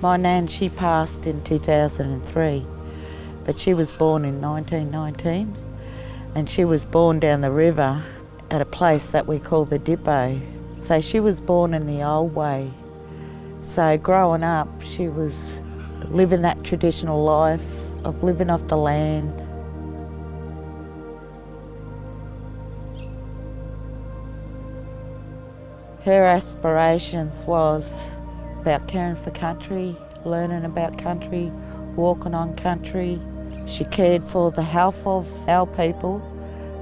My nan, she passed in 2003, but she was born in 1919, and she was born down the river at a place that we call the Dippo. So she was born in the old way. So growing up, she was living that traditional life of living off the land. Her aspirations was about caring for country, learning about country, walking on country. She cared for the health of our people,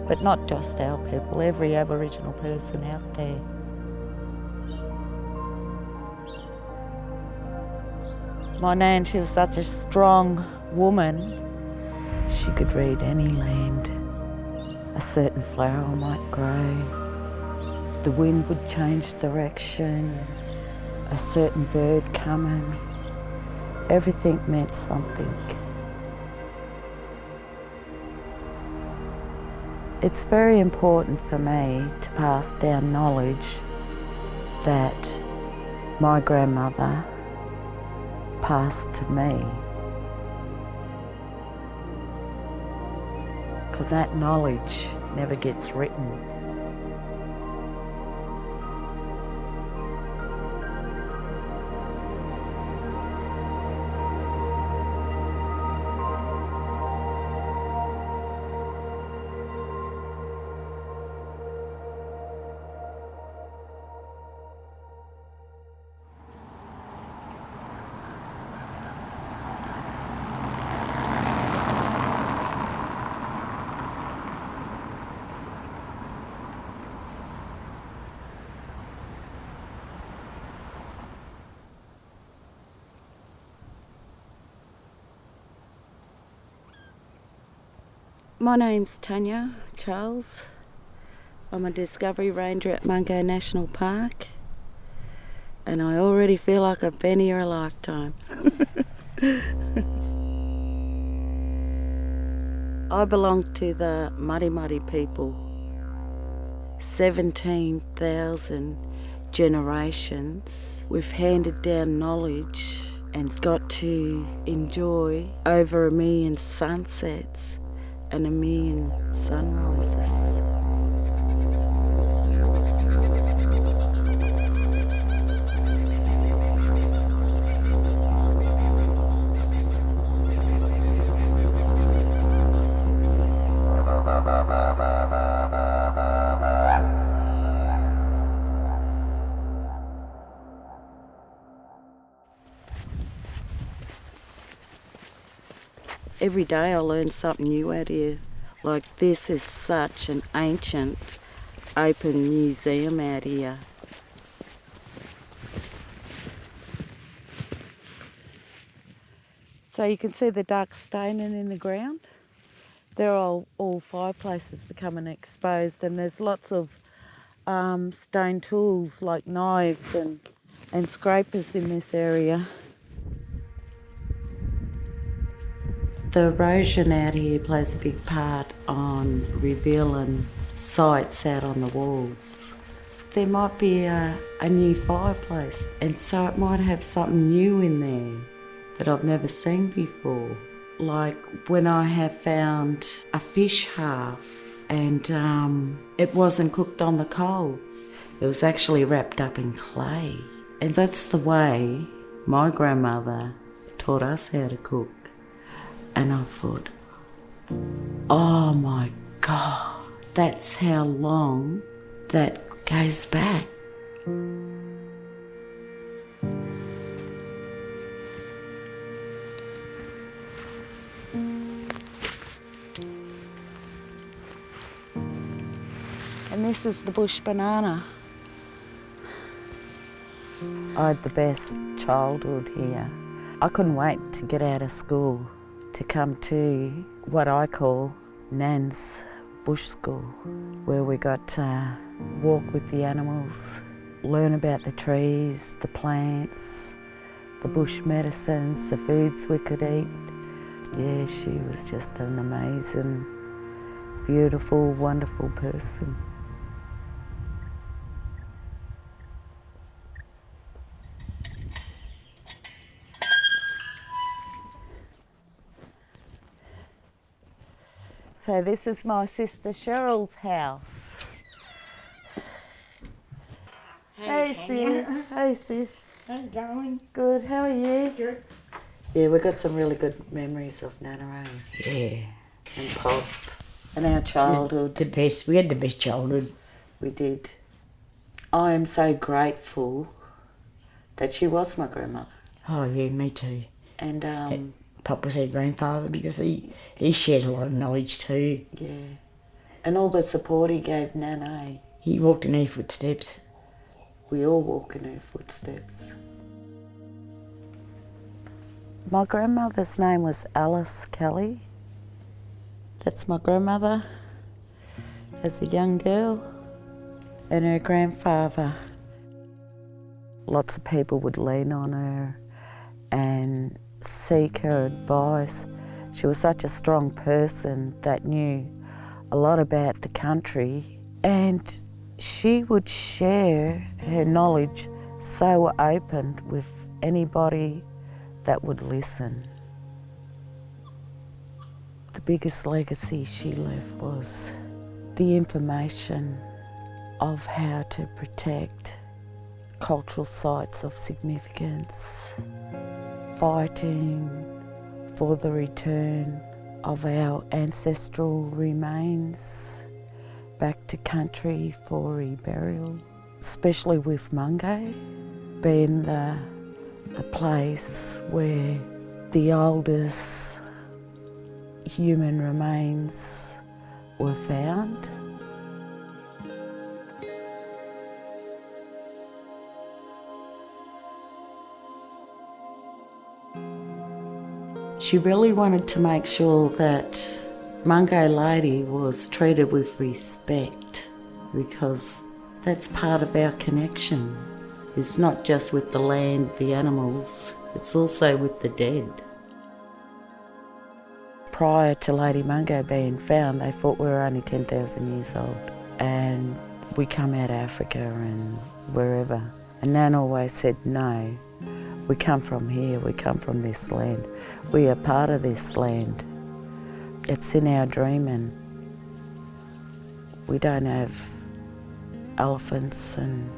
but not just our people, every Aboriginal person out there. My nan, she was such a strong woman. She could read any land. A certain flower might grow. The wind would change direction. A certain bird coming. Everything meant something. It's very important for me to pass down knowledge that my grandmother passed to me, because that knowledge never gets written. My name's Tanya Charles. I'm a Discovery Ranger at Mungo National Park, and I already feel like I've been here a lifetime. I belong to the Muddy people. 17,000 generations. We've handed down knowledge and got to enjoy over 1 million sunsets and 1 million sunrises. Every day I learn something new out here. Like this is such an ancient open museum out here. So you can see the ducks staining in the ground. They're all fireplaces becoming exposed, and there's lots of stone tools like knives and scrapers in this area. The erosion out here plays a big part on revealing sights out on the walls. There might be a new fireplace, and so it might have something new in there that I've never seen before. Like when I have found a fish half and it wasn't cooked on the coals. It was actually wrapped up in clay. And that's the way my grandmother taught us how to cook. And I thought, oh my God, that's how long that goes back. And this is the bush banana. I had the best childhood here. I couldn't wait to get out of school to come to what I call Nan's Bush School, where we got to walk with the animals, learn about the trees, the plants, the bush medicines, the foods we could eat. Yeah, she was just an amazing, beautiful, wonderful person. So this is my sister Cheryl's house. Hey sis. Hey sis. How you going? Good, how are you? Good. Yeah, we've got some really good memories of Nana, Yeah. and Pop and our childhood. The best. We had the best childhood. We did. I am so grateful that she was my grandmother. Oh yeah, me too. And Pop was her grandfather because he shared a lot of knowledge too. yeah, and all the support he gave Nana. He walked in her footsteps. We all walk in her footsteps. My grandmother's name was Alice Kelly. That's my grandmother as a young girl. And her grandfather. Lots of people would lean on her and seek her advice. She was such a strong person that knew a lot about the country, and she would share her knowledge so open with anybody that would listen. The biggest legacy she left was the information of how to protect cultural sites of significance, fighting for the return of our ancestral remains back to country for reburial, especially with Mungo being the place where the oldest human remains were found. She really wanted to make sure that Mungo lady was treated with respect, because that's part of our connection. It's not just with the land, the animals, it's also with the dead. Prior to Lady Mungo being found, they thought we were only 10,000 years old. And we come out of Africa and wherever. And Nan always said, no, we come from here, we come from this land. We are part of this land. It's in our dreaming. We don't have elephants and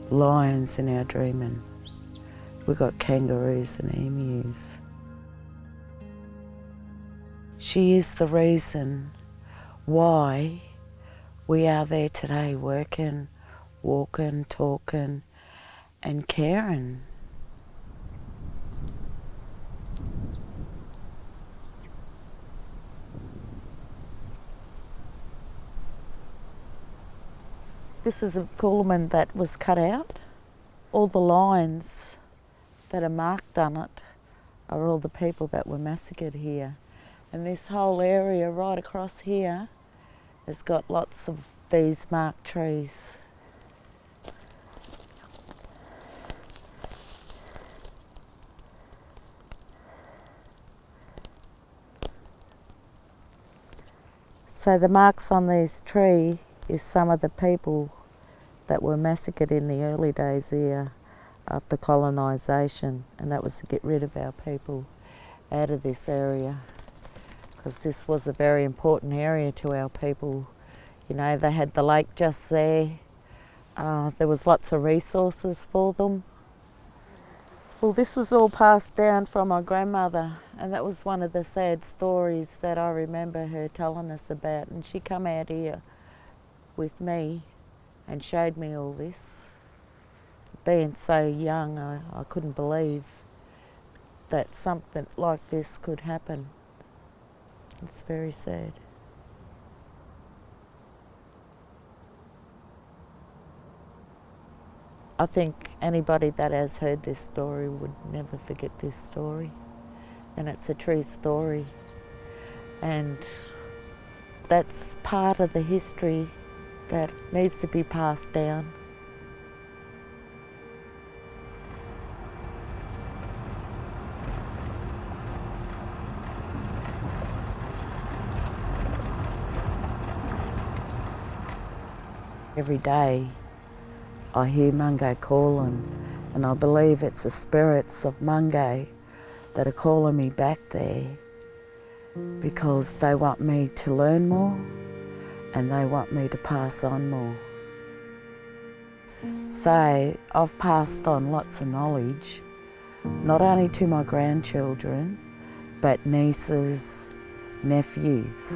lions in our dreaming. We've got kangaroos and emus. She is the reason why we are there today, working, walking, talking and caring. This is a coolamon that was cut out. All the lines that are marked on it are all the people that were massacred here. And this whole area right across here has got lots of these marked trees. So the marks on these trees is some of the people that were massacred in the early days here after colonisation, and that was to get rid of our people out of this area, because this was a very important area to our people. You know, they had the lake just there. There was lots of resources for them. Well, this was all passed down from my grandmother, and that was one of the sad stories that I remember her telling us about. And she come out here with me and showed me all this. Being so young, I couldn't believe that something like this could happen. It's very sad. I think anybody that has heard this story would never forget this story. And it's a true story. And that's part of the history that needs to be passed down. Every day I hear Mungo calling, and I believe it's the spirits of Mungo that are calling me back there. because they want me to learn more and they want me to pass on more. So I've passed on lots of knowledge, not only to my grandchildren, but nieces, nephews.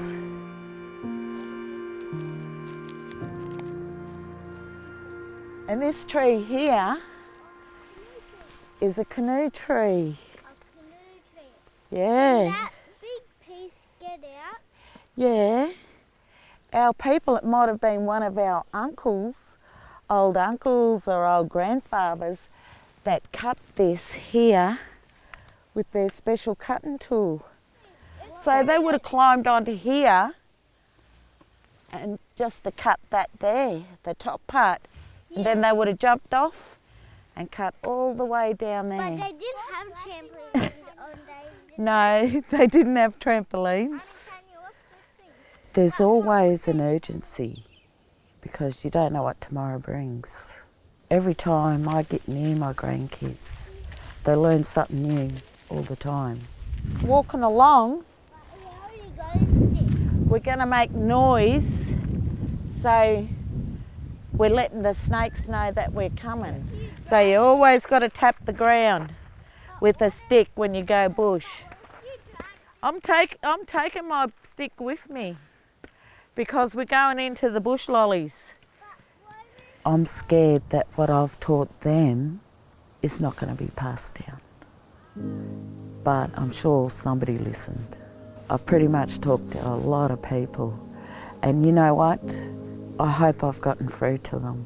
And this tree here is a canoe tree. A canoe tree. Yeah. Did that big piece get out? Yeah. Our people, it might have been one of our uncles, old uncles or old grandfathers, that cut this here with their special cutting tool. So they would have climbed onto here and just to cut that there, the top part. And then they would have jumped off and cut all the way down there. But they did have trampolines on days. No, they didn't have trampolines. Tanya, what's this thing? There's always an urgency because you don't know what tomorrow brings. Every time I get near my grandkids, they learn something new all the time. Walking along, We already got a stick. we're going to make noise, so we're letting the snakes know that we're coming. So you always got to tap the ground with a stick when you go bush. I'm taking my stick with me because we're going into the bush lollies. I'm scared that what I've taught them is not going to be passed down. But I'm sure somebody listened. I've pretty much talked to a lot of people, and you know what? I hope I've gotten through to them.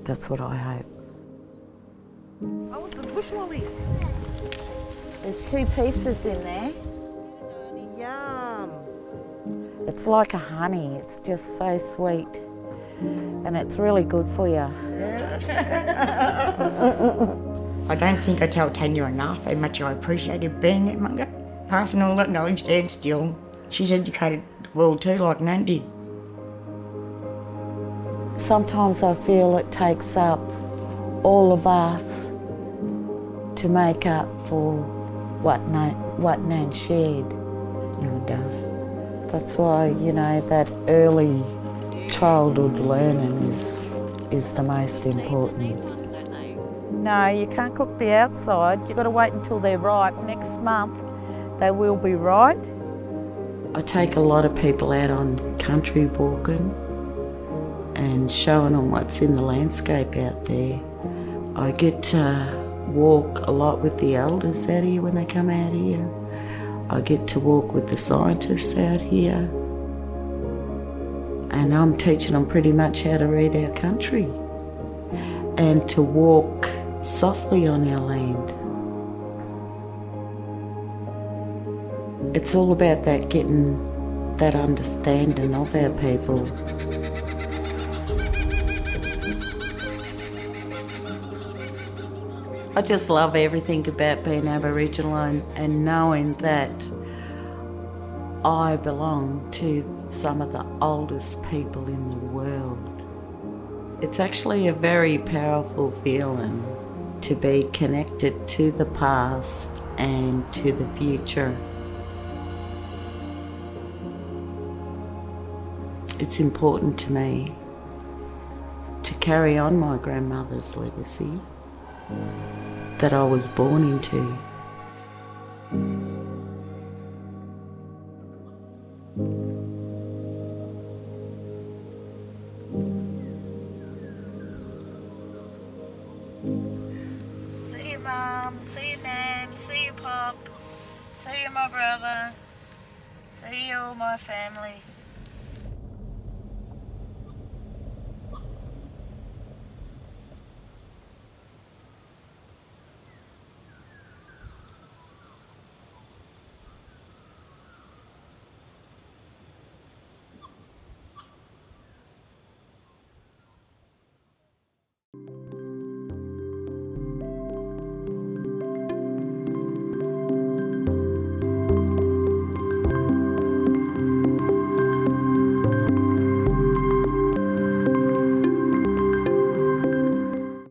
That's what I hope. I want some bush lollies. There's 2 pieces in there. Yum. It's like a honey. It's just so sweet. And it's really good for you. I don't think I tell Tanya enough how much I appreciated being at Mungo. Passing all that knowledge down still. She's educated the world too, like Nan did. Sometimes I feel it takes up all of us to make up for what Nan shared. It does. That's why, you know, that early childhood learning is the most important. No, you can't cook the outside. You've got to wait until they're ripe. Next month they will be ripe. I take a lot of people out on country walking and showing them what's in the landscape out there. I get to walk a lot with the elders out here when they come out here. I get to walk with the scientists out here. And I'm teaching them pretty much how to read our country and to walk softly on our land. It's all about that, getting that understanding of our people. I just love everything about being Aboriginal and knowing that I belong to some of the oldest people in the world. It's actually a very powerful feeling to be connected to the past and to the future. It's important to me to carry on my grandmother's legacy that I was born into. See you, Mum. See you, Nan. See you, Pop. See you, my brother. See you, all my family.